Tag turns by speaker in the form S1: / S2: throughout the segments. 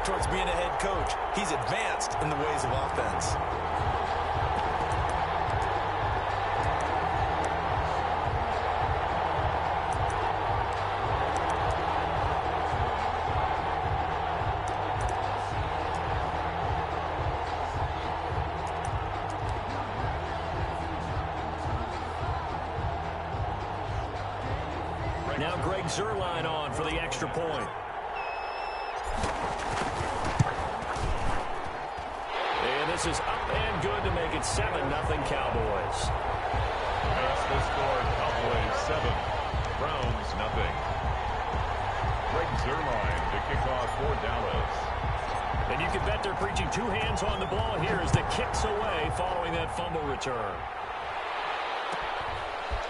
S1: towards being a head coach. He's advanced in the ways of offense.
S2: Now Greg Zuerlein on for the extra point. And this is up and good to make it 7-0 Cowboys.
S3: Makes the score Cowboys 7, Browns 0. Greg Zuerlein to kick off for Dallas.
S2: And you can bet they're preaching two hands on the ball here as the kick's away following that fumble return.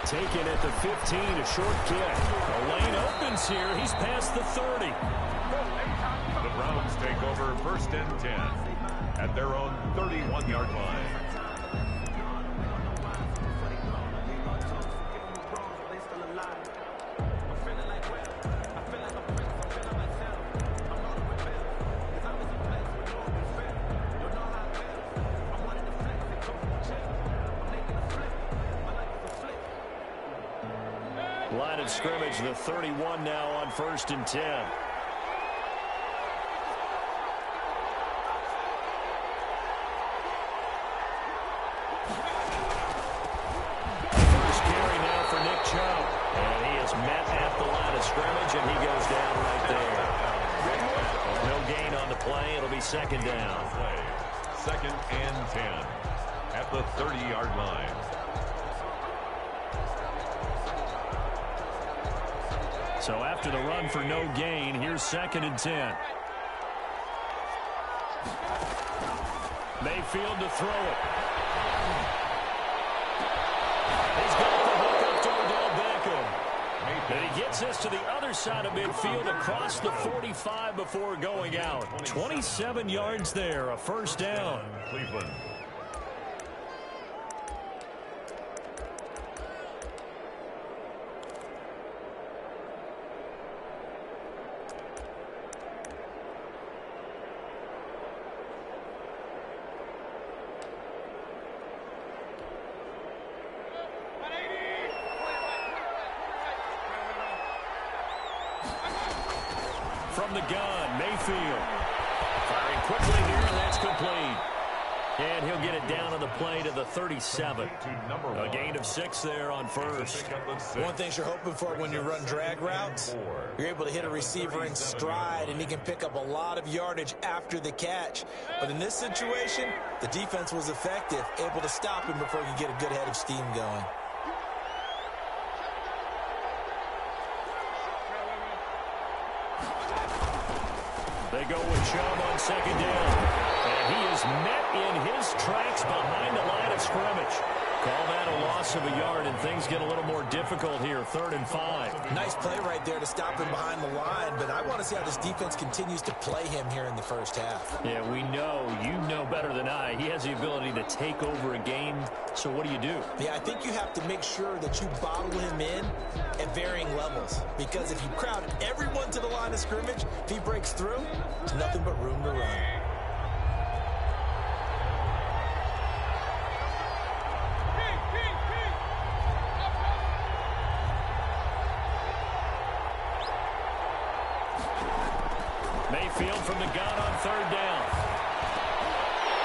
S2: Taken at the 15, a short kick. The lane opens here. He's past the 30.
S3: The Browns take over 1st and 10 at their own 31-yard line.
S2: Line of scrimmage, the 31 now on 1st and 10. First carry now for Nick Chubb. And he is met at the line of scrimmage, and he goes down right there. No gain on the play. It'll be 2nd down.
S3: 2nd and 10 at the 30-yard line.
S2: So after the run for no gain, here's 2nd and 10. Mayfield to throw it. He's got the hook up to Odell Beckham. And he gets us to the other side of midfield across the 45 before going out. 27 yards there, a 1st down.
S3: Cleveland.
S2: From the gun, Mayfield. Firing quickly here, and that's complete. And he'll get it down on the play to the 37. A gain of 6 there on 1st.
S1: One thing you're hoping for when you run drag routes, you're able to hit a receiver in stride, and he can pick up a lot of yardage after the catch. But in this situation, the defense was effective, able to stop him before he could get a good head of steam going.
S2: They go with Chubb on 2nd down. And he is met in his tracks behind the line of scrimmage. Call that a loss of a yard, and things get a little more difficult here, 3rd and 5.
S1: Nice play right there to stop him behind the line, but I want to see how this defense continues to play him here in the 1st half.
S2: Yeah, we know, you know better than I, he has the ability to take over a game, so what do you do?
S1: Yeah, I think you have to make sure that you bottle him in at varying levels, because if you crowd everyone to the line of scrimmage, if he breaks through, there's nothing but room to run.
S2: Mayfield from the gun on 3rd down.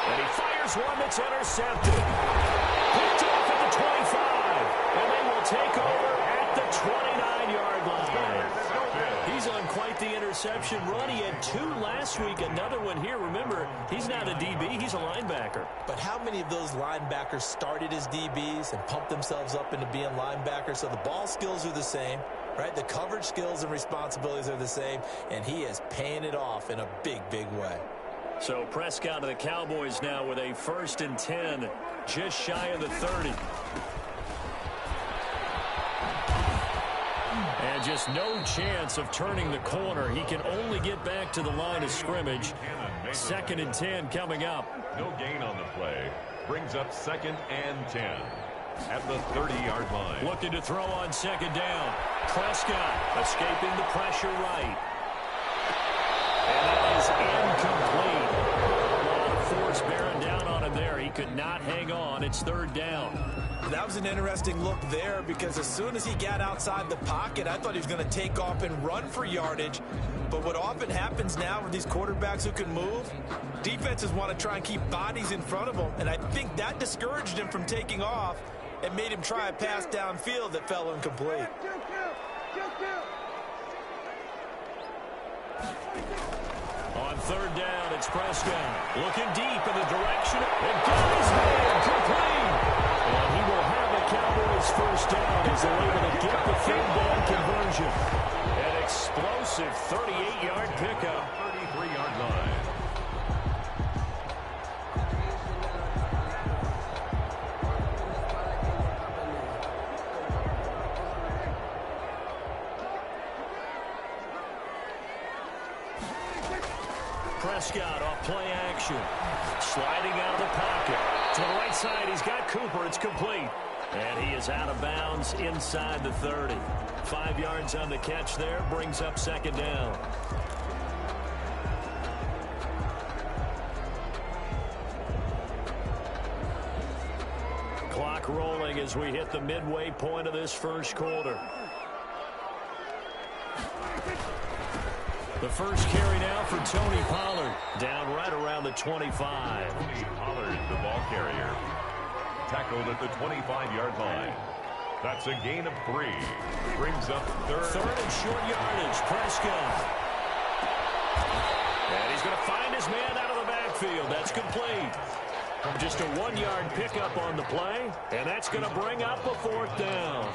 S2: And he fires one that's intercepted. Picked off at the 25. And they will take over at the 29-yard line. He's on quite the interception run. He had 2 last week, another one here. Remember, he's not a DB, he's a linebacker.
S1: But how many of those linebackers started as DBs and pumped themselves up into being linebackers? So the ball skills are the same. Right, the coverage skills and responsibilities are the same, and he is paying it off in a big, big way.
S2: So Prescott to the Cowboys now with a 1st and 10, just shy of the 30. And just no chance of turning the corner. He can only get back to the line of scrimmage. 2nd and 10 coming up.
S3: No gain on the play. Brings up 2nd and 10 at the 30-yard line.
S2: Looking to throw on 2nd down. Prescott escaping the pressure right. And that is It's third down.
S1: That was an interesting look there because as soon as he got outside the pocket, I thought he was going to take off and run for yardage. But what often happens now with these quarterbacks who can move, defenses want to try and keep bodies in front of them. And I think that discouraged him from taking off and made him try a pass downfield that fell incomplete.
S2: On third down, it's Prescott. Looking deep in the direction. And got his man complete. And he will have a Cowboys first down as they're able to get the third down conversion. An explosive 38-yard pickup.
S3: 33-yard line.
S2: Prescott off play action. Sliding out of the pocket. To the right side, he's got Cooper. It's complete. And he is out of bounds inside the 30. 5 yards on the catch there. Brings up second down. Clock rolling as we hit the midway point of this first quarter. The first carry now for Tony Pollard. Down right around the 25.
S3: Tony Pollard, the ball carrier. Tackled at the 25-yard line. That's a gain of 3. Brings up third
S2: and short yardage. Prescott. And he's going to find his man out of the backfield. That's complete. Just a 1-yard pickup on the play. And that's going to bring up a fourth down.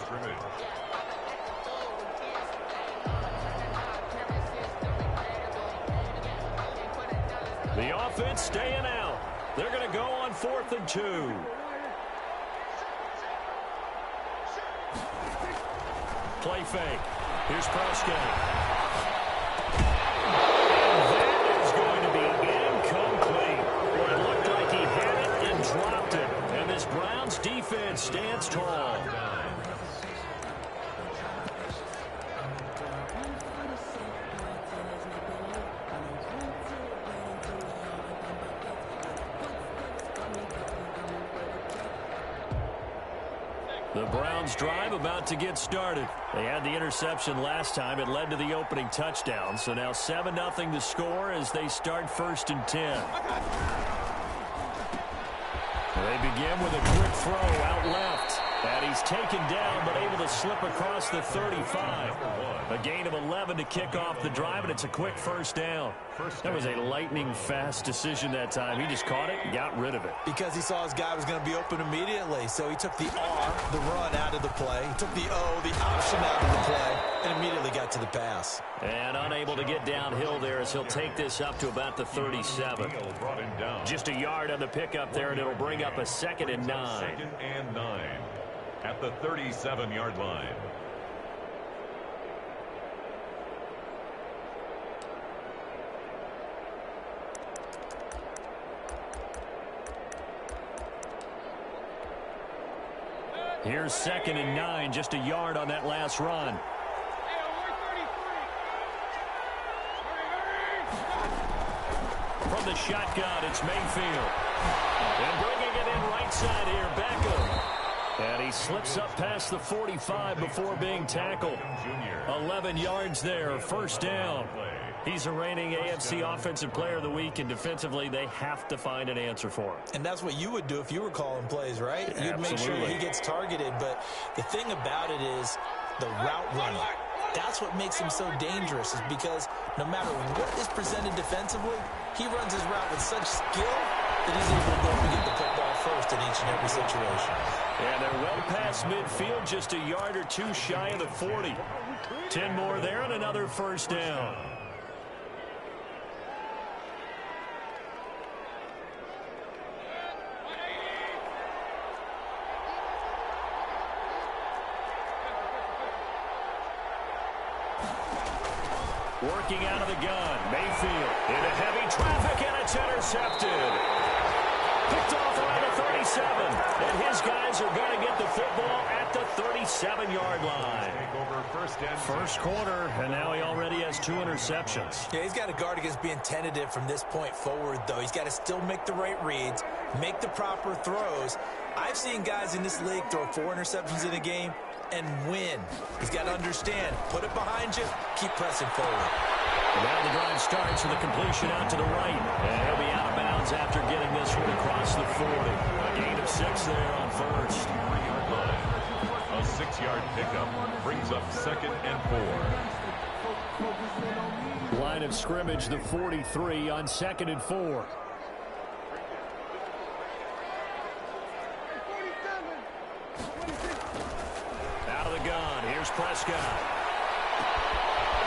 S2: The offense staying out. They're going to go on 4th and 2. Play fake. Here's Prescott. And that is going to be incomplete. Well, it looked like he had it and dropped it. And this Browns defense stands tall. The Browns drive about to get started. They had the interception last time. It led to the opening touchdown. So now 7-0 to score as they start 1st and 10. They begin with a quick throw out left. And he's taken down but able to slip across the 35. A gain of 11 to kick off the drive, and it's a quick first down. That was a lightning-fast decision that time. He just caught it and got rid of it.
S1: Because he saw his guy was going to be open immediately. So he took the R, the run, out of the play. He took the O, the option, out of the play, and immediately got to the pass.
S2: And unable to get downhill there as he'll take this up to about the 37. Just a yard on the pickup there, and it'll bring up a 2nd and 9.
S3: 2nd and 9 at the 37-yard line.
S2: Here's 2nd and 9, just a yard on that last run. From the shotgun, it's Mayfield. And bringing it in right side here, Beckham. And he slips up past the 45 before being tackled. 11 yards there, first down. He's a reigning AFC Offensive Player of the Week, and defensively, they have to find an answer for him.
S1: And that's what you would do if you were calling plays, right?
S2: Yeah,
S1: you'd make sure that he gets targeted. But the thing about it is the route running. That's what makes him so dangerous, is because no matter what is presented defensively, he runs his route with such skill that he's able to go and get the football first in each and every situation.
S2: And they're well past midfield, just a yard or two shy of the 40. 10 more there and another first down. Working out of the gun, Mayfield into heavy traffic, and it's intercepted. Picked off around the 37. And his guys are going to get the football at the 37-yard line. First quarter, and now he already has 2 interceptions.
S1: Yeah, he's got to guard against being tentative from this point forward, though. He's got to still make the right reads, make the proper throws. I've seen guys in this league throw 4 interceptions in a game and win. He's got to understand, put it behind you, keep pressing forward.
S2: Now the drive starts with a completion out to the right. And he'll be out of bounds after getting this one across the 40. A gain of 6 there on first.
S3: A 6-yard pickup brings up 2nd and 4.
S2: Line of scrimmage, the 43 on 2nd and 4. Out of the gun, here's Prescott.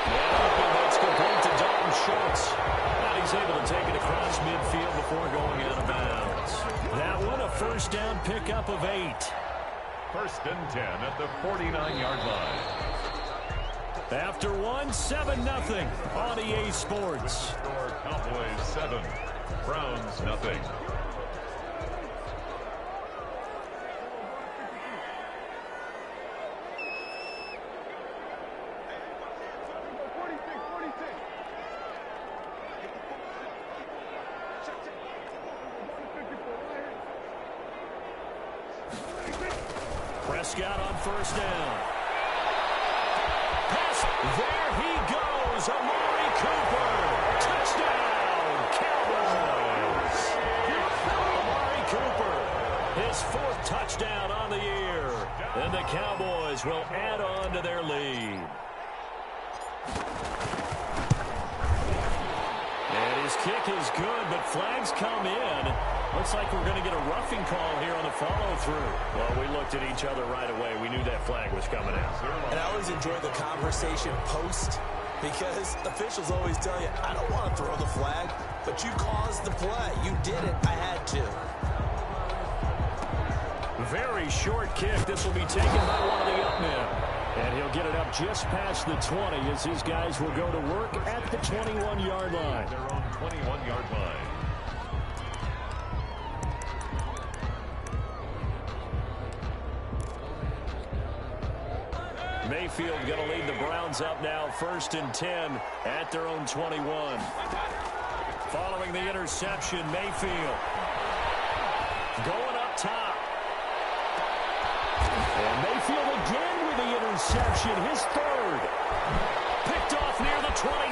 S2: And it's complete to Dalton Schultz. And he's able to take it across midfield before going out of bounds. That one, a first down pickup of 8.
S3: 1st and 10 at the 49-yard line.
S2: After one, 7-0 on EA Sports.
S3: Score Cowboys 7, Browns nothing.
S2: Prescott on first down. Pass. There he goes. Amari Cooper. Touchdown, Cowboys. Amari Cooper. His 4th touchdown on the year. And the Cowboys will add on to their lead. And his kick is good, but flags come in. Looks like we're going to get a roughing call here on the follow-through. Well, we looked at each other right away. We knew that flag was coming out.
S1: And I always enjoy the conversation post because officials always tell you, I don't want to throw the flag, but you caused the play. You did it. I had to.
S2: Very short kick. This will be taken by one of the up men. And he'll get it up just past the 20 as his guys will go to work at the 21-yard line.
S3: Their own 21-yard line.
S2: Mayfield going to lead the Browns up now, 1st and 10 at their own 21. Following the interception, Mayfield going up top. And Mayfield again with the interception, his 3rd. Picked off near the 26.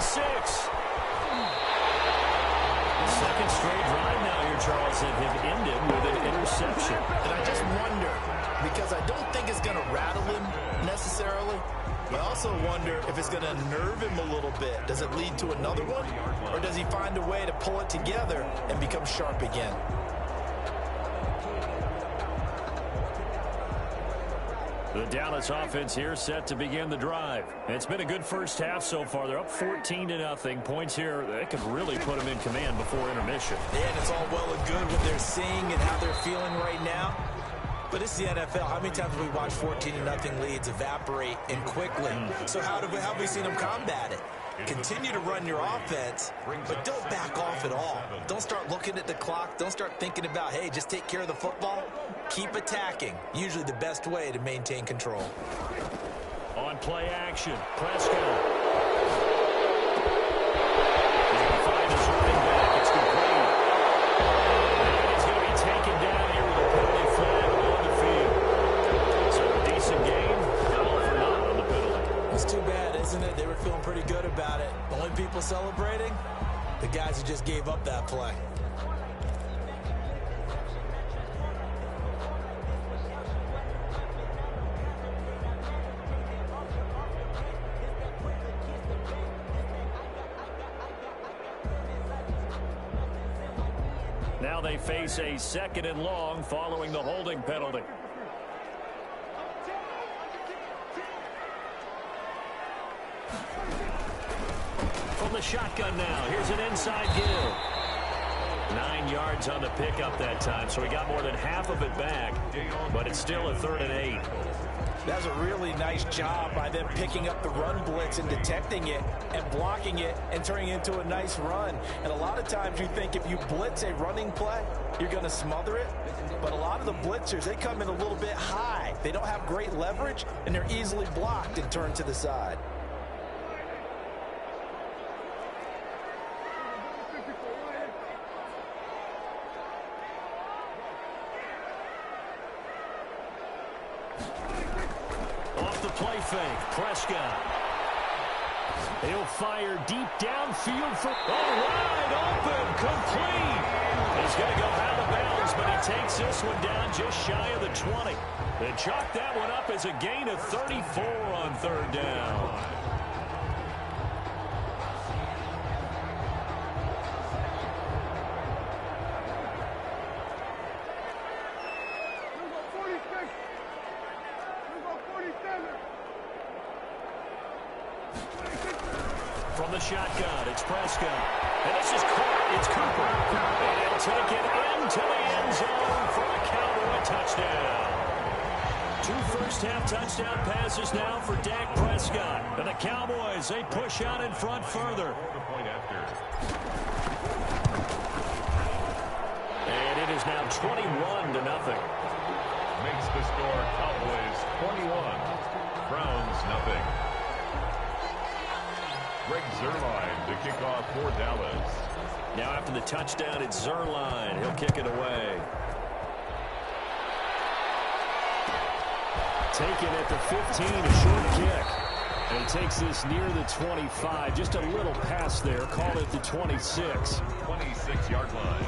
S2: Second straight drive now here, Charles, that have ended with an interception.
S1: And I just wonder, because I don't think it's going to rattle him necessarily, but I also wonder if it's going to nerve him a little bit. Does it lead to another one? Or does he find a way to pull it together and become sharp again?
S2: The Dallas offense here set to begin the drive. It's been a good first half so far. They're up 14-0. Points here that could really put them in command before intermission.
S1: Yeah, and it's all well and good what they're seeing and how they're feeling right now. But it's the NFL. How many times have we watched 14-0 leads evaporate and quickly? So how have we seen them combat it? Continue to run your offense, but don't back off at all. Don't start looking at the clock. Don't start thinking about, hey, just take care of the football. Keep attacking. Usually the best way to maintain control.
S2: On play action, Prescott. He's going to find his running back. It's complete. And he's going to be taken down here with a penalty flag on the field. So a decent game, all for naught on the penalty.
S1: It's too bad, isn't it? They were feeling pretty good about it. Only people celebrating, the guys who just gave up that play.
S2: Now they face a 2nd and long following the holding penalty. From the shotgun now, here's an inside give. 9 yards on the pickup that time, so he got more than half of it back, but it's still a 3rd and 8.
S1: That's a really nice job by them picking up the run blitz and detecting it and blocking it and turning it into a nice run. And a lot of times you think if you blitz a running play, you're going to smother it. But a lot of the blitzers, they come in a little bit high. They don't have great leverage, and they're easily blocked and turned to the side.
S2: Play fake, Prescott. He'll fire deep downfield for wide open, complete. He's going to go out of bounds, but he takes this one down just shy of the 20. They chalk that one up as a gain of 34 on 3rd down. From the shotgun, it's Prescott. And this is caught. It's Cooper. And he'll take it into the end zone for a Cowboy touchdown. 2 first-half touchdown passes now for Dak Prescott. And the Cowboys, they push out in front further. And it is now 21-0.
S3: Makes the score Cowboys 21, Browns nothing. Greg Zuerlein to kick off for Dallas.
S2: Now after the touchdown, it's Zuerlein. He'll kick it away. Taken at the 15, a short kick. And he takes this near the 25. Just a little pass there. Call it the 26.
S3: 26-yard line.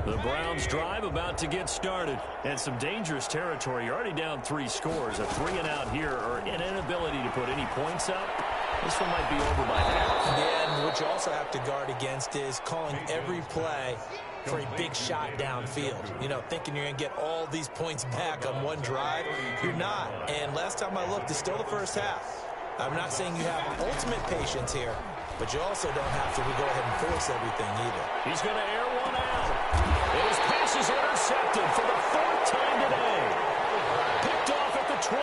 S2: The Browns drive about to get started. And some dangerous territory. You're already down 3 scores. A 3-and-out here, or an inability to put any points up. This one might be over by half.
S1: Yeah, and what you also have to guard against is calling every play for a big shot downfield. You know, thinking you're going to get all these points back on one drive. You're not. And last time I looked, it's still the first half. I'm not saying you have ultimate patience here, but you also don't have to go ahead and force everything either.
S2: He's going to air one out. And his pass is intercepted for the 4th time today. Picked off at the 20.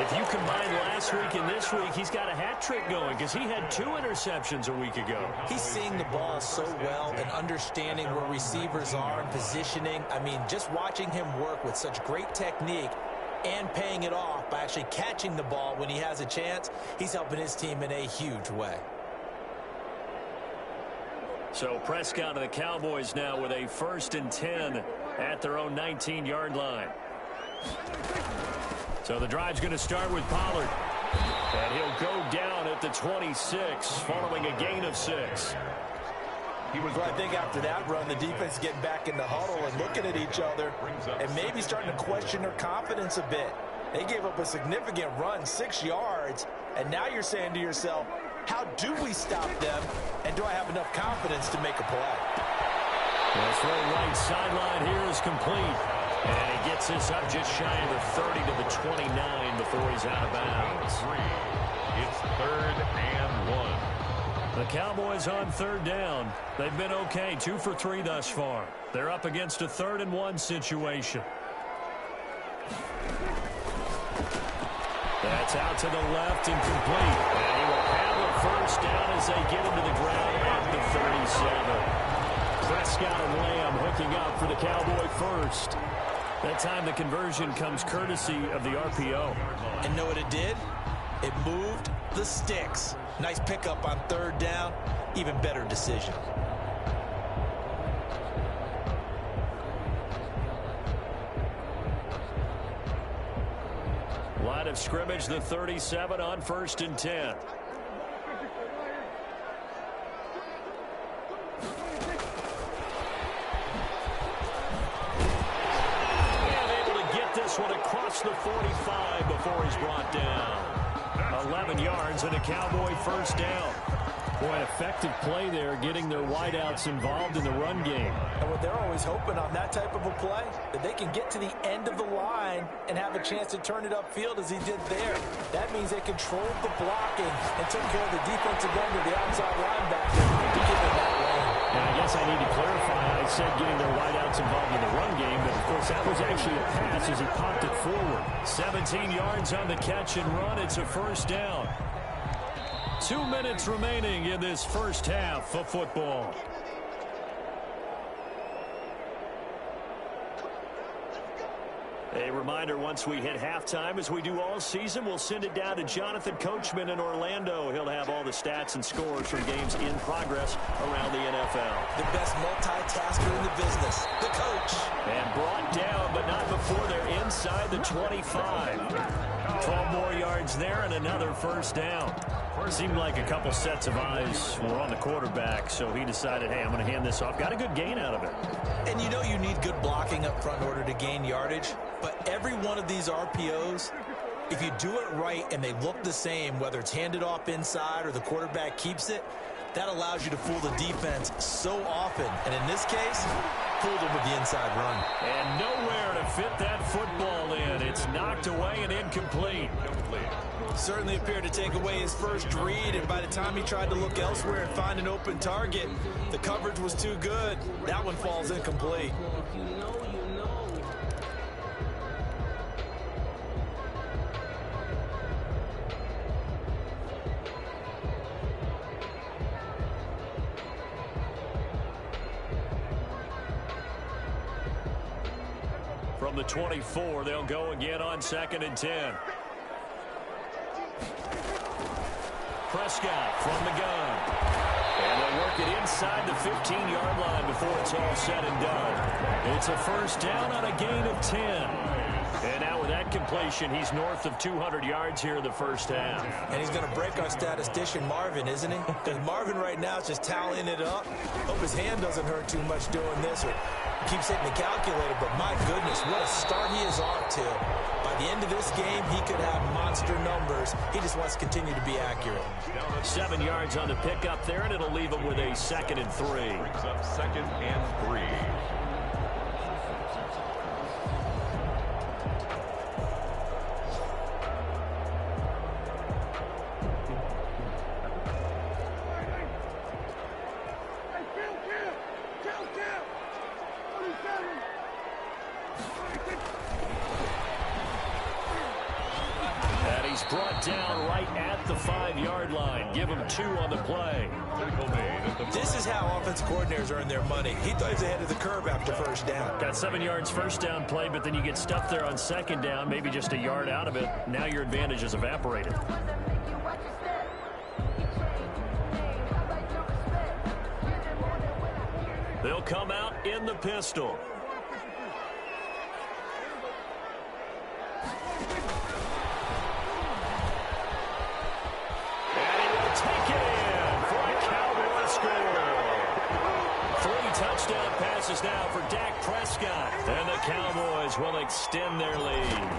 S2: If you combine last week and this week, he's got a hat trick going because he had 2 interceptions a week ago.
S1: He's seeing the ball so well and understanding where receivers are and positioning. I mean, just watching him work with such great technique and paying it off by actually catching the ball when he has a chance, he's helping his team in a huge way.
S2: So Prescott and the Cowboys now with a 1st and 10 at their own 19-yard line. So the drive's going to start with Pollard. And he'll go down at the 26 following a gain of 6.
S1: Well, I think after that run, the defense is getting back in the huddle and looking at each other and maybe starting to question their confidence a bit. They gave up a significant run, 6 yards, and now you're saying to yourself, how do we stop them, and do I have enough confidence to make a play?
S2: The throw right sideline here is complete. And he gets this up just shy of the 30 to the 29 before he's out of bounds.
S3: It's 3rd and 1.
S2: The Cowboys on 3rd down. They've been okay, 2 for 3 thus far. They're up against a 3rd and 1 situation. That's out to the left and complete. And he will have a 1st down as they get him to the ground at the 37. Prescott and Lamb hooking up for the Cowboy 1st. That time the conversion comes courtesy of the RPO.
S1: And know what it did? It moved the sticks. Nice pickup on 3rd down. Even better decision.
S2: Line of scrimmage, the 37 on 1st and 10. One across the 45 before he's brought down. 11 yards and a Cowboy 1st down. Boy, an effective play there, getting their wideouts involved in the run game.
S1: And what they're always hoping on that type of a play, that they can get to the end of the line and have a chance to turn it upfield as he did there. That means they controlled the blocking and took care of the defensive end of the outside linebacker to give them that lane.
S2: And I guess I need to clarify, I said getting their wideouts involved in the run game, but of course that was actually a pass as he popped it forward. 17 yards on the catch and run. It's a first down. 2 minutes remaining in this first half of football. A reminder, once we hit halftime, as we do all season, we'll send it down to Jonathan Coachman in Orlando. He'll have all the stats and scores from games in progress around the NFL.
S1: The best multitasker in the business, the coach.
S2: And brought down, but not before they're inside the 25. 12 more yards there and another first down. It seemed like a couple sets of eyes were on the quarterback, so he decided, hey, I'm going to hand this off. Got a good gain out of it.
S1: And you know you need good blocking up front in order to gain yardage, but every one of these RPOs, if you do it right and they look the same, whether it's handed off inside or the quarterback keeps it, that allows you to fool the defense so often. And in this case, fooled him with the inside run.
S2: And nowhere to fit that football in. It's knocked away and incomplete.
S1: Certainly appeared to take away his first read, and by the time he tried to look elsewhere and find an open target, the coverage was too good. That one falls incomplete.
S2: From the 24, they'll go again on 2nd and 10. Prescott from the gun. And they'll work it inside the 15-yard line before it's all said and done. It's a first down on a gain of 10. And now with that completion, he's north of 200 yards here in the first half.
S1: And he's going to break our statistician Marvin, isn't he? Because Marvin right now is just tallying it up. Hope his hand doesn't hurt too much doing this or keeps hitting the calculator. But my goodness, what a start he is off to. By the end of this game, he could have monster numbers. He just wants to continue to be accurate.
S2: 7 yards on the pickup there, and it'll leave him with a 2nd and 3.
S3: Brings up 2nd and 3.
S2: Brought down right at the 5-yard line. Give him 2 on the play.
S1: This is how offense coordinators earn their money. He thought he was ahead of the curve after first down.
S2: Got 7 yards first down play, but then you get stuffed there on 2nd down, maybe just a yard out of it. Now your advantage is evaporated. They'll come out in the pistol. Touchdown passes now for Dak Prescott. And the Cowboys will extend their lead.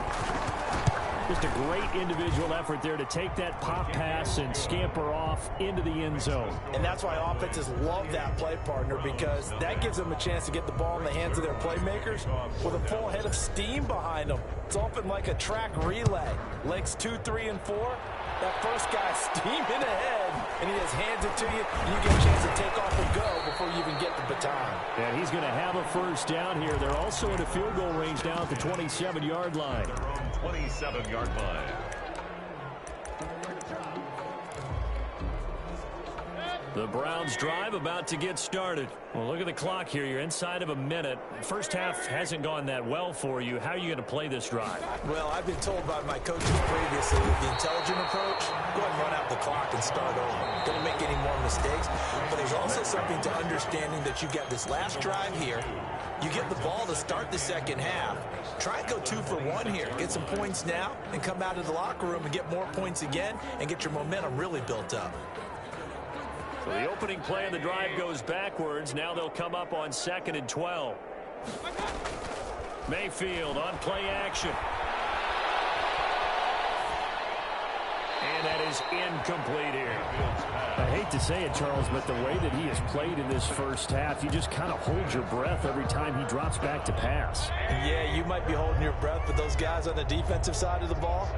S2: Just a great individual effort there to take that pop pass and scamper off into the end zone.
S1: And that's why offenses love that play partner, because that gives them a chance to get the ball in the hands of their playmakers with a full head of steam behind them. It's often like a track relay. Legs 2, 3, and 4. That first guy steaming ahead, and he just hands it to you, and you get a chance to take off and go before you even get the baton.
S2: And he's going to have a first down here. They're also in a field goal range now at the 27-yard line.
S3: 27-yard line.
S2: The Browns drive about to get started. Well, look at the clock here. You're inside of a minute. First half hasn't gone that well for you. How are you going to play this drive?
S1: Well, I've been told by my coaches previously with the intelligent approach, go ahead and run out the clock and start over. Don't make any more mistakes. But there's also something to understanding that you get this last drive here. You get the ball to start the second half. Try and go 2 for 1 here. Get some points now and come out of the locker room and get more points again and get your momentum really built up.
S2: So the opening play of the drive goes backwards. Now they'll come up on 2nd and 12. Mayfield on play action. And that is incomplete here.
S4: I hate to say it, Charles, but the way that he has played in this first half, you just kind of hold your breath every time he drops back to pass.
S1: Yeah, you might be holding your breath, but those guys on the defensive side of the ball,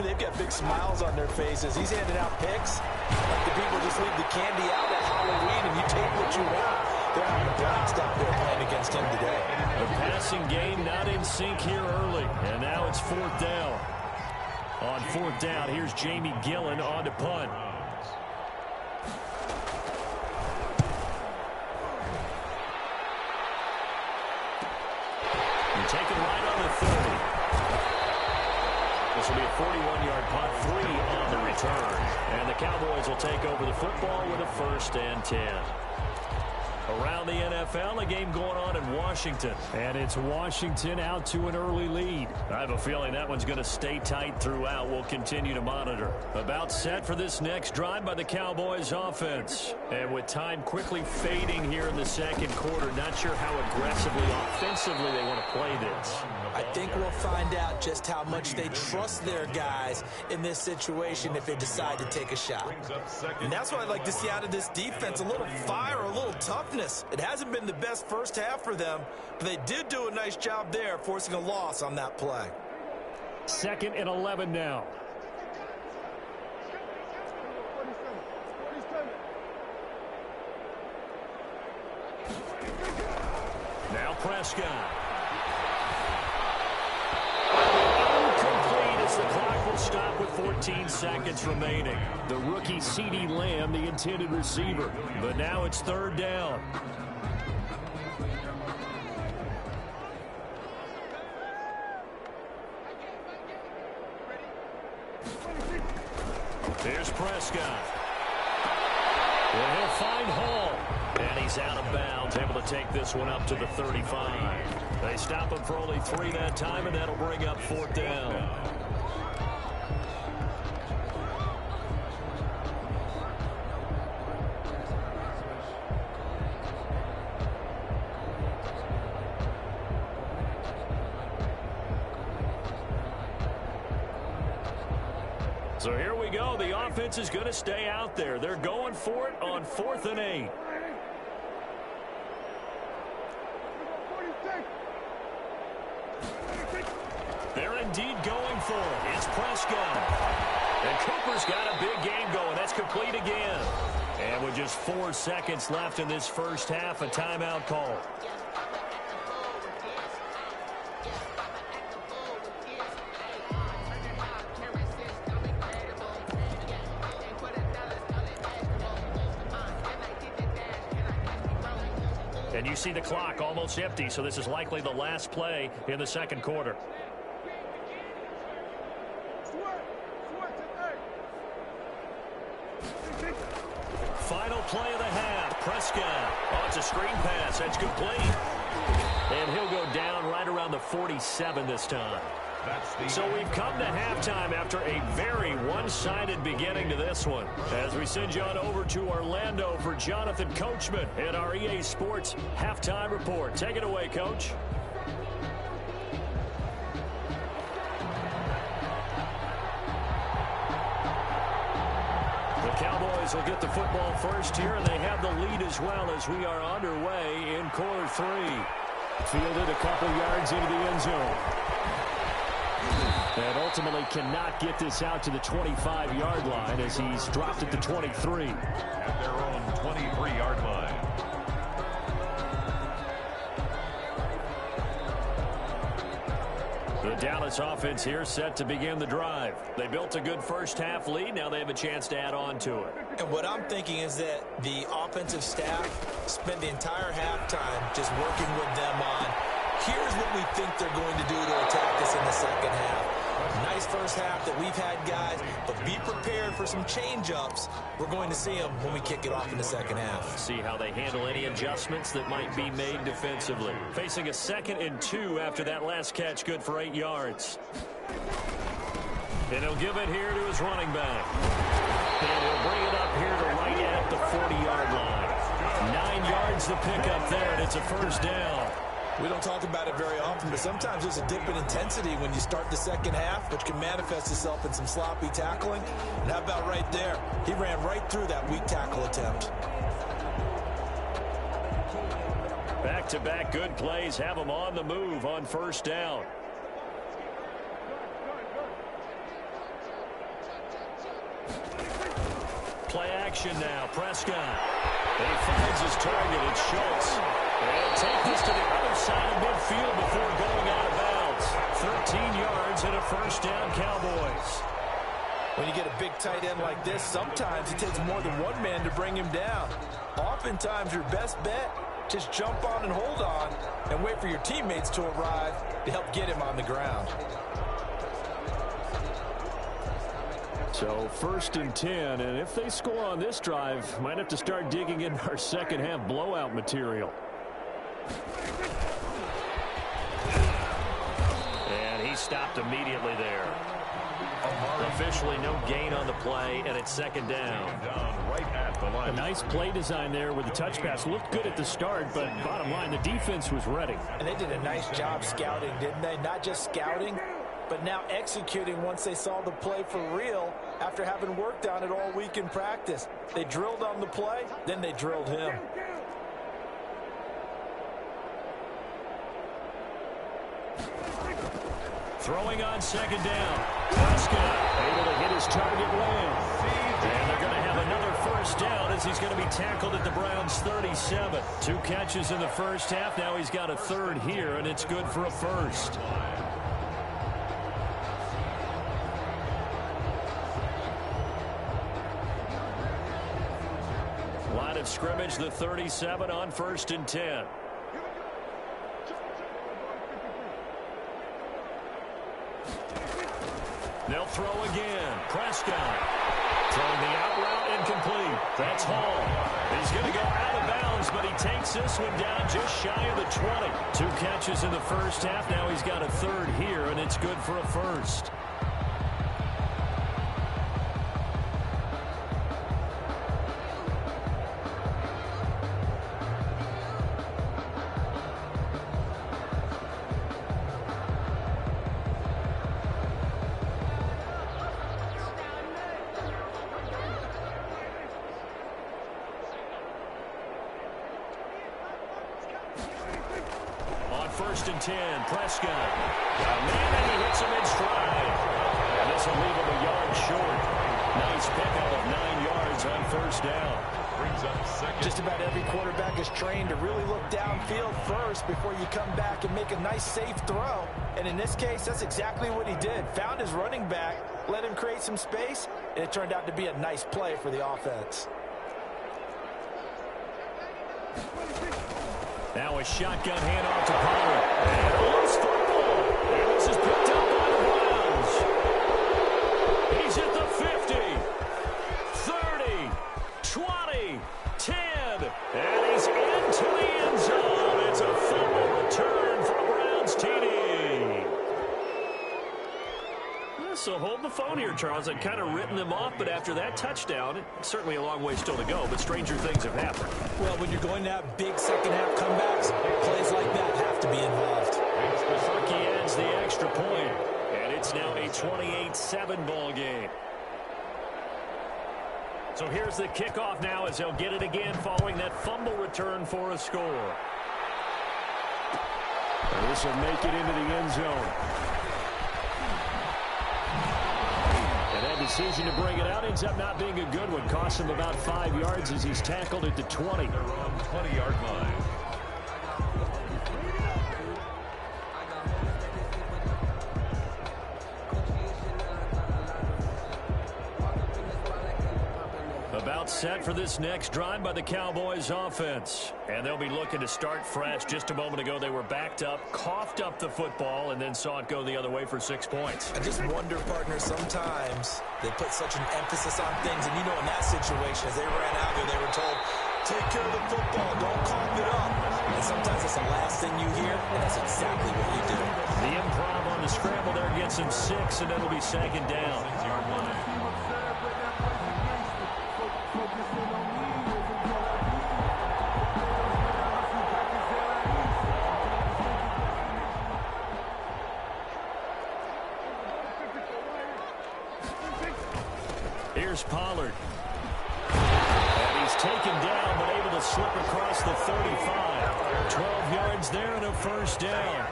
S1: they've got big smiles on their faces. He's handing out picks like the people just leave the candy out at Halloween and you take what you want. They're having a blast out there playing against him today.
S2: The passing game not in sync here early, and now it's fourth down. On fourth down, here's Jamie Gillen on to punt. You're taking right on the 30. This will be a 41-yard punt, 3 on the return. And the Cowboys will take over the football with a 1st and 10. Around the NFL, a game going on in Washington.
S4: And it's Washington out to an early lead.
S2: I have a feeling that one's going to stay tight throughout. We'll continue to monitor. About set for this next drive by the Cowboys offense. And with time quickly fading here in the second quarter, not sure how aggressively, offensively they want to play this.
S1: I think we'll find out just how much they trust their guys in this situation if they decide to take a shot. And that's what I'd like to see out of this defense, a little fire, a little toughness. It hasn't been the best first half for them, but they did do a nice job there, forcing a loss on that play.
S4: 2nd and 11 now.
S2: Now Prescott. The clock will stop with 14 seconds remaining.
S4: The rookie CeeDee Lamb, the intended receiver.
S2: But now it's 3rd down. Here's Prescott. Well, he'll find Hall. And he's out of bounds, able to take this one up to the 35. They stop him for only 3 that time, and that'll bring up 4th down. So here we go. The offense is going to stay out there. They're going for it on 4th and 8. They're indeed going for it. It's Prescott. And Cooper's got a big game going. That's complete again. And with just 4 seconds left in this first half, a timeout call. And you see the clock almost empty, so this is likely the last play in the second quarter. Final play of the half. Prescott. Oh, it's a screen pass. That's complete. And he'll go down right around the 47 this time. So we've come to halftime after a very one-sided beginning to this one. As we send you on over to Orlando for Jonathan Coachman in our EA Sports Halftime Report. Take it away, Coach. The Cowboys will get the football first here, and they have the lead as well as we are underway in quarter 3.
S4: Fielded a couple yards into the end zone. And ultimately cannot get this out to the 25-yard line as he's dropped at the 23.
S3: At their own 23-yard line.
S2: The Dallas offense here set to begin the drive. They built a good first half lead. Now they have a chance to add on to it.
S1: And what I'm thinking is that the offensive staff spent the entire halftime just working with them on, here's what we think they're going to do to attack us in the second half. Nice first half that we've had, guys, but be prepared for some change-ups. We're going to see them when we kick it off in the second half.
S2: See how they handle any adjustments that might be made defensively. Facing a 2nd and 2 after that last catch, good for 8 yards. And he'll give it here to his running back. And he'll bring it up here to right at the 40-yard line. 9 yards to pick up there, and it's a first down.
S1: We don't talk about it very often, but sometimes there's a dip in intensity when you start the second half, which can manifest itself in some sloppy tackling. And how about right there? He ran right through that weak tackle attempt.
S2: Back-to-back good plays have him on the move on first down. Play action now. Prescott. He finds his target. It's Schultz. And take this to the other side of midfield before going out of bounds. 13 yards and a first down, Cowboys.
S1: When you get a big tight end like this, sometimes it takes more than one man to bring him down. Oftentimes, your best bet, just jump on and hold on and wait for your teammates to arrive to help get him on the ground.
S4: So 1st and 10, and if they score on this drive, might have to start digging in our second half blowout material.
S2: And he stopped immediately there. Officially no gain on the play, and it's second down.
S3: Right at the line.
S4: A nice play design there with the touch pass. Looked good at the start, but bottom line, the defense was ready.
S1: And they did a nice job scouting, didn't they? Not just scouting, but now executing once they saw the play for real after having worked on it all week in practice. They drilled on the play, then they drilled him.
S2: Throwing on second down. Prescott able to hit his target well. And they're going to have another first down as he's going to be tackled at the Browns' 37. 2 catches in the first half. Now he's got a third here, and it's good for a first. Line of scrimmage, the 37 on 1st and 10. They'll throw again. Prescott throwing the out route incomplete. That's Hall. He's going to go out of bounds, but he takes this one down just shy of the 20. 2 catches in the first half. Now he's got a third here, and it's good for a first. First and 10, Prescott. Man, and he hits him in stride. And this will leave him a yard short. Nice pickup of 9 yards on first down.
S3: Brings up second.
S1: Just about every quarterback is trained to really look downfield first before you come back and make a nice, safe throw. And in this case, that's exactly what he did. Found his running back, let him create some space, and it turned out to be a nice play for the offense.
S2: Now a shotgun handoff to Pollard. And a loose football. And this is picked up by the Browns. He's at the 50, 30, 20, 10. And he's into the end zone. It's a fumble return for a Browns TD. So hold the phone here, Charles. I'd kind of written them off, but after that touchdown, it's certainly a long way still to go, but stranger things have happened.
S1: Well, when you're going to have big second-half comebacks, plays like that have to be involved.
S2: Bucky adds the extra point, and it's now a 28-7 ball game. So here's the kickoff now as they'll get it again following that fumble return for a score.
S4: And this will make it into the end zone. Decision to bring it out ends up not being a good one. Costs him about 5 yards as he's tackled at the 20.
S3: They're on 20-yard line.
S2: About set for this next drive by the Cowboys offense. And they'll be looking to start fresh. Just a moment ago, they were backed up, coughed up the football, and then saw it go the other way for 6 points.
S1: I just wonder, partner, sometimes they put such an emphasis on things. And, you know, in that situation, as they ran out there, they were told, take care of the football, don't cough it up. And sometimes it's the last thing you hear, and that's exactly what you do.
S2: The improv on the scramble there gets him 6, and it'll be second down.
S3: 6-yard line.
S4: Here's Pollard. And he's taken down, but able to slip across the 35. 12 yards there and a first down.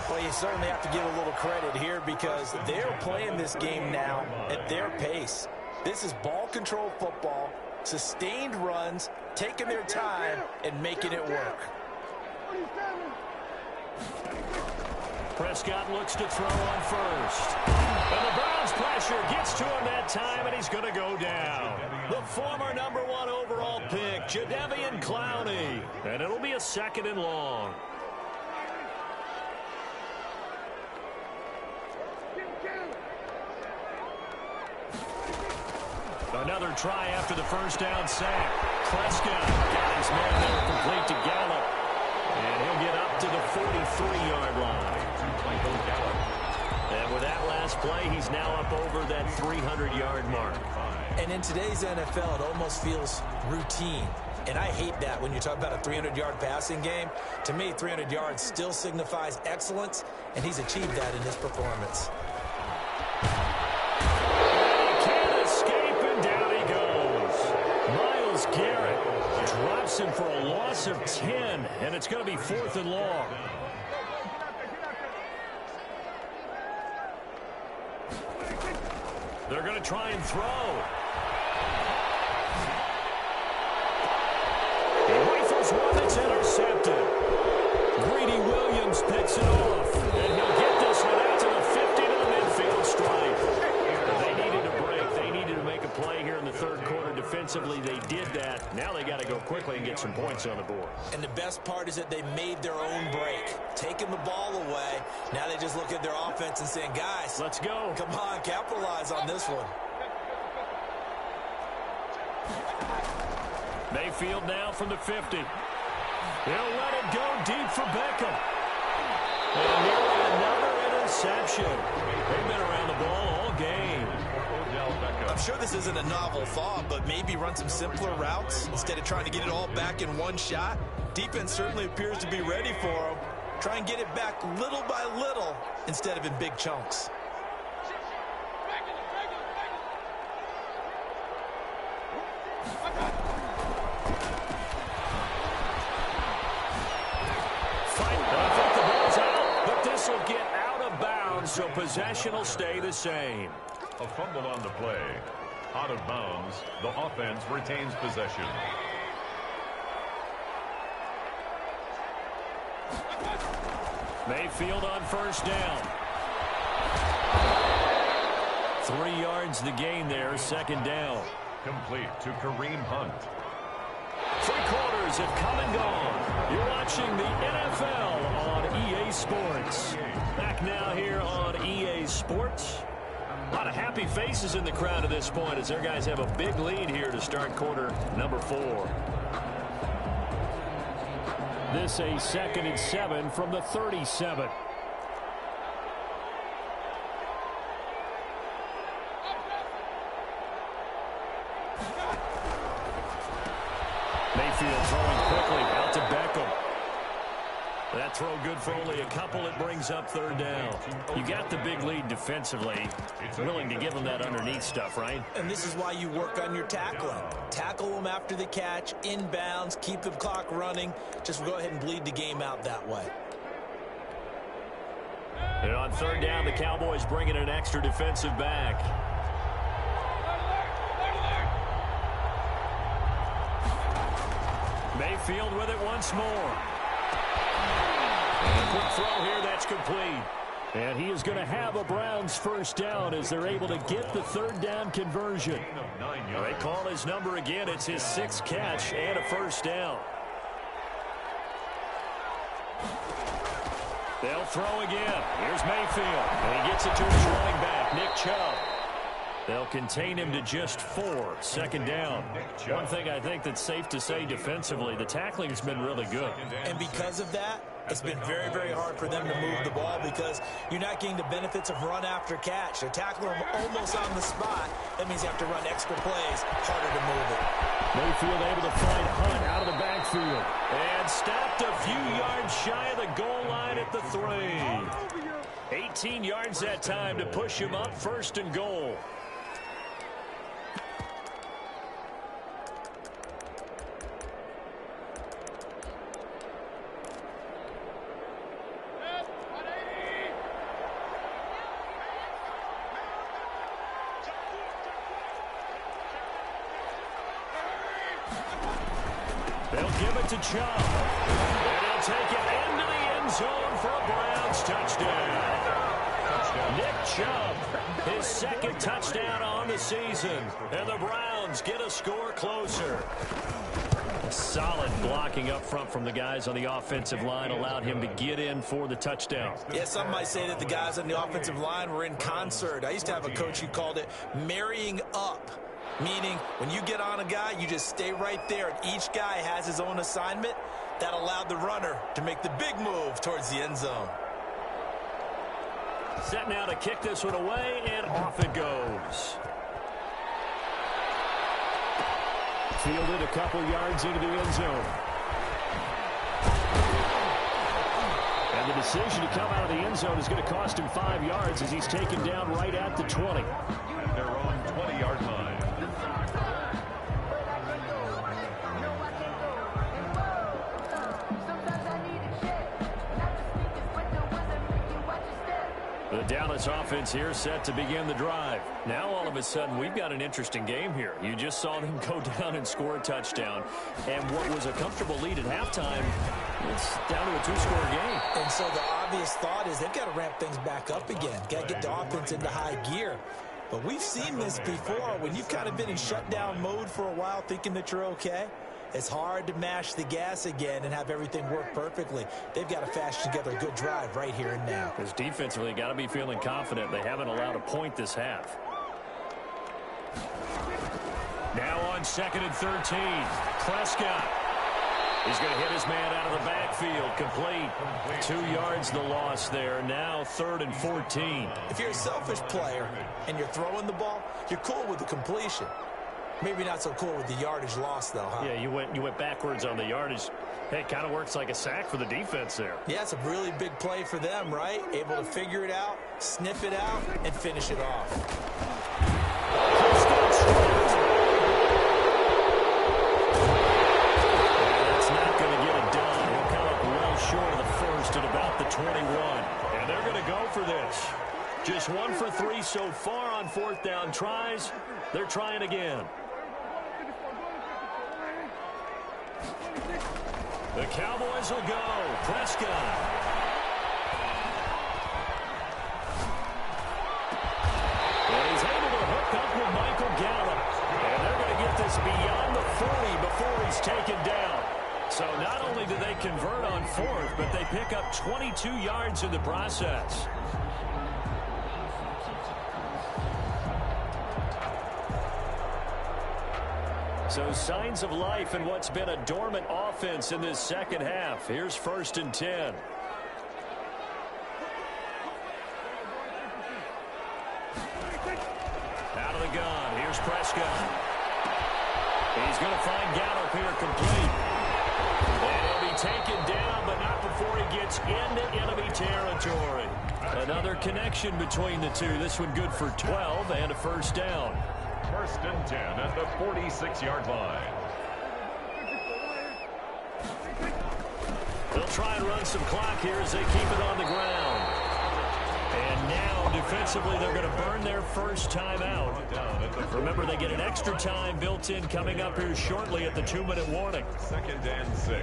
S1: Well, you certainly have to give a little credit here because they're playing this game now at their pace. This is ball control football, sustained runs, taking their time, and making it work.
S4: Prescott looks to throw on first. And the Browns pressure gets to him that time, and he's going to go down. The former #1 overall pick, Jadeveon Clowney. And it'll be a 2nd and long. Another try after the first down sack. Prescott got his man there complete to Gallup. And he'll get up to the 43-yard line. And with that last play, he's now up over that 300-yard mark.
S1: And in today's NFL, it almost feels routine. And I hate that when you talk about a 300-yard passing game. To me, 300 yards still signifies excellence, and he's achieved that in his performance.
S4: Garrett drops him for a loss of 10, and it's going to be 4th and long. They're going to try and throw. He rifles one that's intercepted. Greedy Williams picks it off, and he'll get this one out to the 50 to the midfield stripe. They needed a break. They needed to make a play here in the third quarter. Defensively, they did that. Now they got to go quickly and get some points on the board.
S1: And the best part is that they made their own break, taking the ball away. Now they just look at their offense and saying, guys,
S4: let's go.
S1: Come on, capitalize on this one.
S4: Mayfield now from the 50. He'll let it go deep for Beckham. And nearly another interception. They've been around the ball all game.
S1: I'm sure this isn't a novel thought, but maybe run some simpler routes instead of trying to get it all back in one shot. Defense certainly appears to be ready for them. Try and get it back little by little instead of in big chunks.
S4: I think the ball's out, but this will get out of bounds, so possession will stay the same.
S3: A fumble on the play. Out of bounds, the offense retains possession.
S4: Mayfield on first down. 3 yards the gain there, 2nd down.
S3: Complete to Kareem Hunt.
S4: 3 quarters have come and gone. You're watching the NFL on EA Sports. Back now here on EA Sports. A lot of happy faces in the crowd at this point as their guys have a big lead here to start quarter number 4. This a 2nd and 7 from the 37. Mayfield throwing quickly out to Beckham. That throw good for only a couple. It brings up 3rd down. You got the big lead defensively. Willing to give them that underneath stuff, right?
S1: And this is why you work on your tackling. Tackle them after the catch, inbounds, keep the clock running. Just go ahead and bleed the game out that way.
S4: And on 3rd down, the Cowboys bring in an extra defensive back. Mayfield with it once more. And a quick throw here, that's complete. And he is going to have a Browns first down as they're able to get the 3rd down conversion. They call his number again. It's his 6th catch and a first down. They'll throw again. Here's Mayfield. And he gets it to his running back, Nick Chubb. They'll contain him to just 4. 2nd down. One thing I think that's safe to say defensively, the tackling's been really good.
S1: And because of that, it's been very, very hard for them to move the ball because you're not getting the benefits of run after catch. They're tackling them almost on the spot. That means you have to run extra plays, harder to move it.
S4: Mayfield able to find Hunt out of the backfield. And stopped a few yards shy of the goal line at the 3. 18 yards that time to push him up 1st and goal. They'll give it to Chubb. And he'll take it into the end zone for a Browns touchdown. Nick Chubb, his second touchdown on the season. And the Browns get a score closer. Solid blocking up front from the guys on the offensive line allowed him to get in for the touchdown.
S1: Yeah, some might say that the guys on the offensive line were in concert. I used to have a coach who called it marrying up, meaning when you get on a guy, you just stay right there, and each guy has his own assignment. That allowed the runner to make the big move towards the end zone.
S4: Set now to kick this one away, and off it goes. Fielded a couple yards into the end zone. And the decision to come out of the end zone is going to cost him 5 yards as he's taken down right at the 20.
S3: At their own 20-yard line.
S4: The Dallas offense here set to begin the drive. Now all of a sudden we've got an interesting game here. You just saw them go down and score a touchdown. And what was a comfortable lead at halftime, it's down to a 2-score game.
S1: And so the obvious thought is they've got to ramp things back up again. Got to get the offense into high gear. But we've seen this before. When you've kind of been in shutdown mode for a while thinking that you're okay, it's hard to mash the gas again and have everything work perfectly. They've got to fashion together a good drive right here and now.
S4: Because defensively, got to be feeling confident. They haven't allowed a point this half. Now on 2nd and 13, Prescott. He's going to hit his man out of the backfield. Complete. 2 yards the loss there. Now 3rd and 14.
S1: If you're a selfish player and you're throwing the ball, you're cool with the completion. Maybe not so cool with the yardage loss, though, huh?
S4: Yeah, you went backwards on the yardage. Hey, it kind of works like a sack for the defense there.
S1: Yeah, it's a really big play for them, right? Able to figure it out, sniff it out, and finish it off.
S4: That's not going to get it done. He'll come up well short of the first at about the 21. And they're going to go for this. Just 1 for 3 so far on 4th down tries. They're trying again. The Cowboys will go. Prescott. And he's able to hook up with Michael Gallup. And they're going to get this beyond the 40 before he's taken down. So not only do they convert on 4th, but they pick up 22 yards in the process. So signs of life in what's been a dormant offense in this second half. Here's 1st and 10. Out of the gun. Here's Prescott. He's going to find Gallup here complete. And he'll be taken down, but not before he gets into enemy territory. Another connection between the two. This one good for 12 and a 1st down.
S3: 1st and 10 at the 46-yard line.
S4: They'll try and run some clock here as they keep it on the ground. And now, defensively, they're going to burn their first time out. Remember, they get an extra time built in coming up here shortly at the 2-minute warning.
S3: 2nd and 6.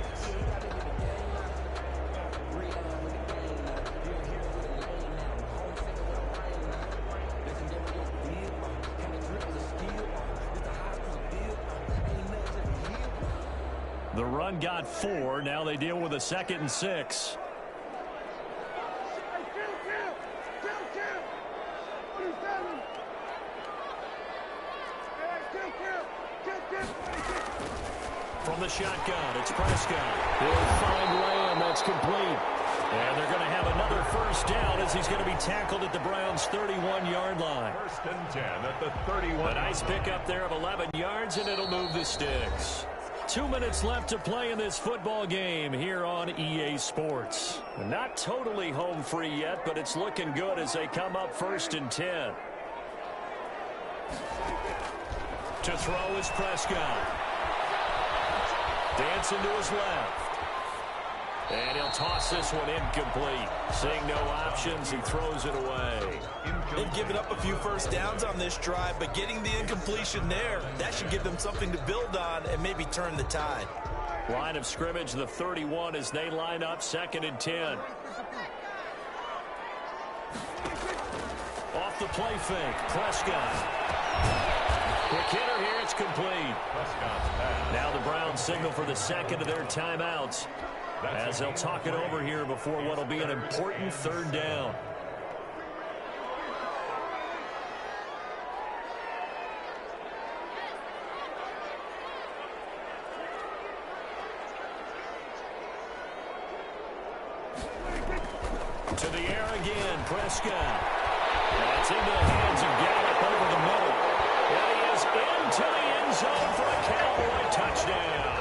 S4: The run got 4. Now they deal with a 2nd and 6. From the shotgun, it's Prescott. He'll find Lamb. That's complete. And they're going to have another 1st down as he's going to be tackled at the Browns' 31-yard line.
S3: 1st and 10 at the 31.
S4: A nice pickup there of 11 yards, and it'll move the sticks. 2 minutes left to play in this football game here on EA Sports. Not totally home free yet, but it's looking good as they come up 1st and 10. To throw is Prescott. Dancing to his left. And he'll toss this one incomplete. Seeing no options, he throws it away.
S1: They've given up a few 1st downs on this drive, but getting the incompletion there, that should give them something to build on and maybe turn the tide.
S2: Line of scrimmage, the 31, as they line up 2nd and 10. Off the play fake, Prescott. Quick hitter here, it's complete. Now the Browns signal for the second of their timeouts as they'll talk it over here before what will be an important 3rd down. To the air again, Prescott. That's into the hands of Gallup over the middle. And he is into the end zone for a Cowboy touchdown.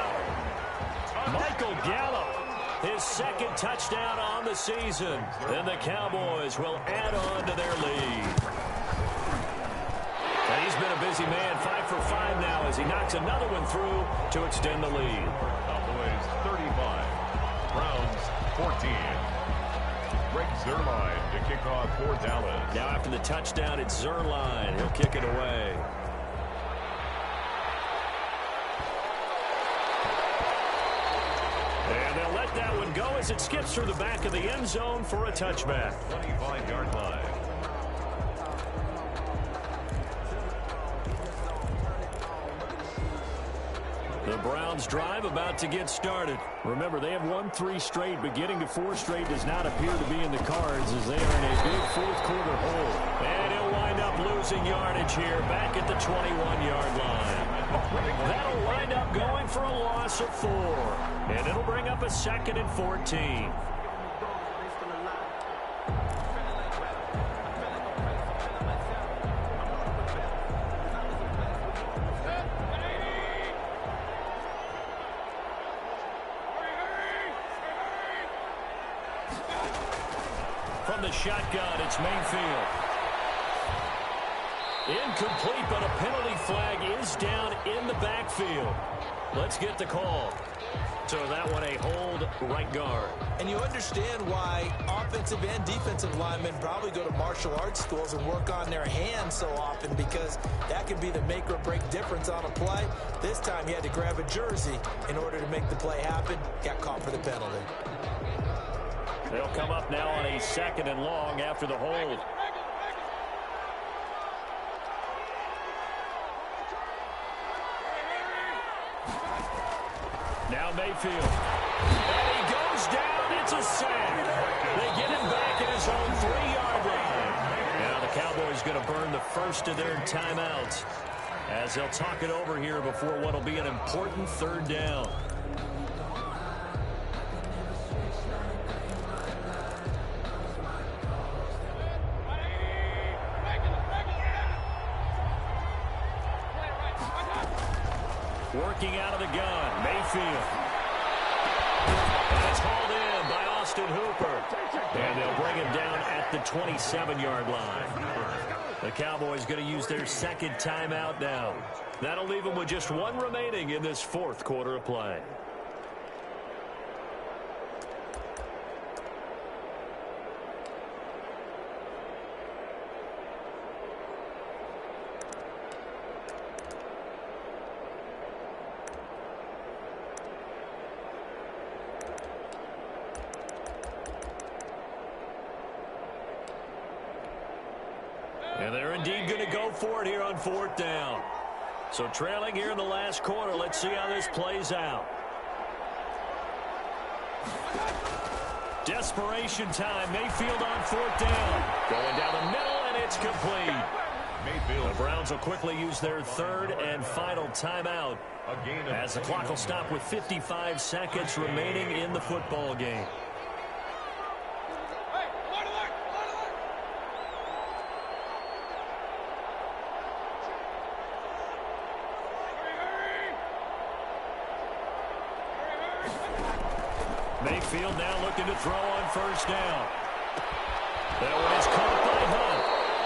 S2: Michael Gallup, his 2nd touchdown on the season. And the Cowboys will add on to their lead. And he's been a busy man, 5 for 5 now as he knocks another one through to extend the lead.
S3: Cowboys 35, Browns 14. Greg Zuerlein to kick off for Dallas.
S2: Now after the touchdown, it's Zuerlein. He'll kick it away. And they'll let that one go as it skips through the back of the end zone for a touchback.
S3: 25-yard line.
S2: The Browns drive about to get started. Remember, they have won 3 straight, but getting to 4 straight does not appear to be in the cards as they are in a big 4th quarter hole. And he'll wind up losing yardage here back at the 21-yard line. That'll wind up going for a loss of 4. And it'll bring up a 2nd and 14. From the shotgun, it's Mayfield. Incomplete, but a penalty flag is down in the backfield. Let's get the call. So that one a hold, right guard.
S1: And you understand why offensive and defensive linemen probably go to martial arts schools and work on their hands so often, because that can be the make or break difference on a play. This time he had to grab a jersey in order to make the play happen. Got caught for the penalty.
S2: They'll come up now on a 2nd and long after the hold. Now Mayfield. And he goes down. It's a sack. They get him back at his own 3-yard line. Now the Cowboys going to burn the first of their timeouts as they'll talk it over here before what will be an important 3rd down. Working out of the gun, Mayfield. And it's hauled in by Austin Hooper. And they'll bring him down at the 27-yard line. The Cowboys going to use their 2nd timeout now. That'll leave them with just 1 remaining in this 4th quarter of play. And they're indeed going to go for it here on 4th down. So trailing here in the last quarter. Let's see how this plays out. Desperation time. Mayfield on 4th down. Going down the middle, and it's complete. Mayfield. The Browns will quickly use their 3rd and final timeout as the clock will stop with 55 seconds remaining in the football game. Mayfield now looking to throw on 1st down. That one is caught by Hunt.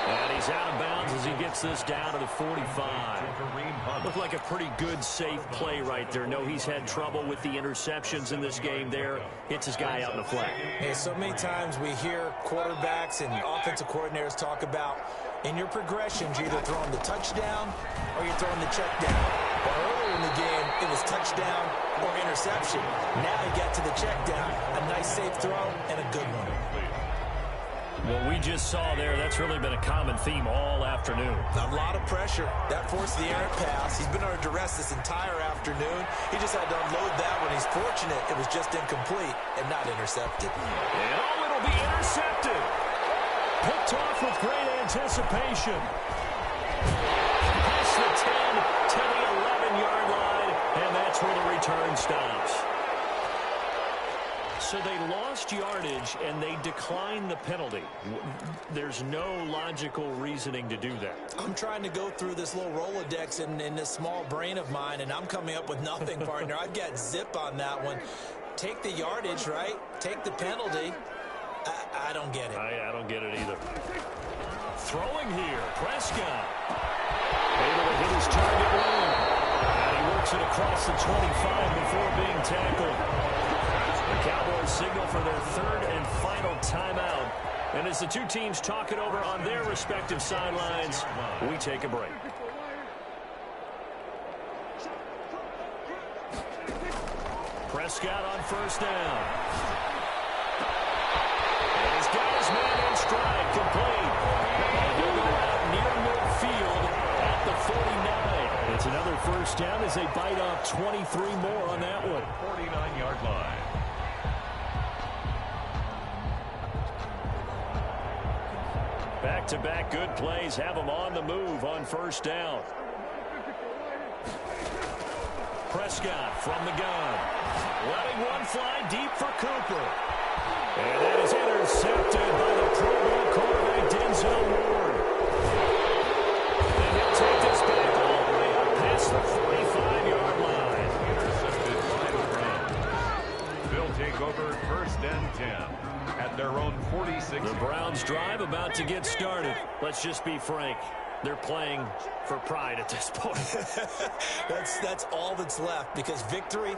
S2: And he's out of bounds as he gets this down to the 45. Looked like a pretty good, safe play right there. No, he's had trouble with the interceptions in this game there. Hits his guy out in the flat.
S1: Hey, so many times we hear quarterbacks and offensive coordinators talk about in your progressions, you're either throwing the touchdown or you're throwing the check down. But earlier in the the game, it was touchdown or interception. Now he got to the check down. A nice safe throw and a good one.
S2: What we just saw there, that's really been a common theme all afternoon.
S1: A lot of pressure. That forced the errant pass. He's been under duress this entire afternoon. He just had to unload that one. He's fortunate it was just incomplete and not intercepted.
S2: And oh, it'll be intercepted. Picked off with great anticipation. Past the 10 to the 11-yard line, and that's where the return stops. So they lost yardage, and they declined the penalty. There's no logical reasoning to do that.
S1: I'm trying to go through this little Rolodex in this small brain of mine, and I'm coming up with nothing, partner. I've got zip on that one. Take the yardage, right? Take the penalty. I don't get it.
S2: I don't get it either. Throwing here, Prescott. Able to hit his target room. And he works it across the 25 before being tackled. The Cowboys signal for their third and final timeout. And as the two teams talk it over on their respective sidelines, we take a break. Prescott on first down. And he's got his man in stride, complete. And he'll go out near midfield at the 49. It's another first down as they bite off 23 more on that one.
S3: 49-yard line.
S2: Back-to-back good plays have them on the move on first down. Prescott from the gun. Letting one fly deep for Cooper. And that is intercepted by the Pro Bowl quarterback Denzel Ward. And he'll take this back all the way up past the 45-yard line.
S3: Intercepted by the Browns. They'll take over first and 10 at their own 46.
S2: The Browns drive about to get started. Let's just be frank. They're playing for pride at this point.
S1: That's all that's left, because victory,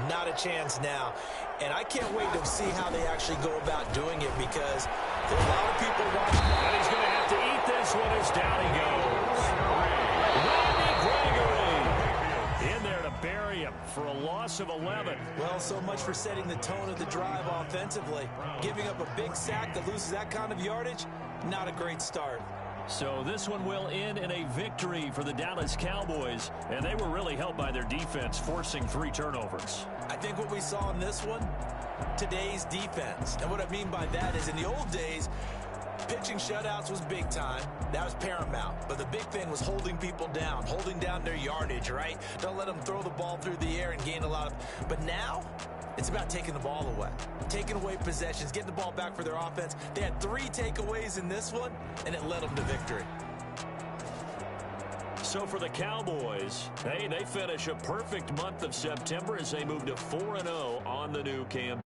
S1: not a chance now. And I can't wait to see how they actually go about doing it, because there's a lot of people watching.
S2: And he's going to have to eat this one as down he goes. Randy Gregory in there to bury him for a loss of 11.
S1: Well, so much for setting the tone of the drive offensively. Giving up a big sack that loses that kind of yardage, not a great start.
S2: So this one will end in a victory for the Dallas Cowboys, and they were really helped by their defense, forcing 3 turnovers.
S1: I think what we saw in this one, today's defense. And what I mean by that is, in the old days, pitching shutouts was big time. That was paramount. But the big thing was holding people down, holding down their yardage, right? Don't let them throw the ball through the air and gain a lot of... But now, it's about taking the ball away. Taking away possessions, getting the ball back for their offense. They had 3 takeaways in this one, and it led them to victory.
S2: So for the Cowboys, hey, they finish a perfect month of September as they move to 4-0 on the new campaign.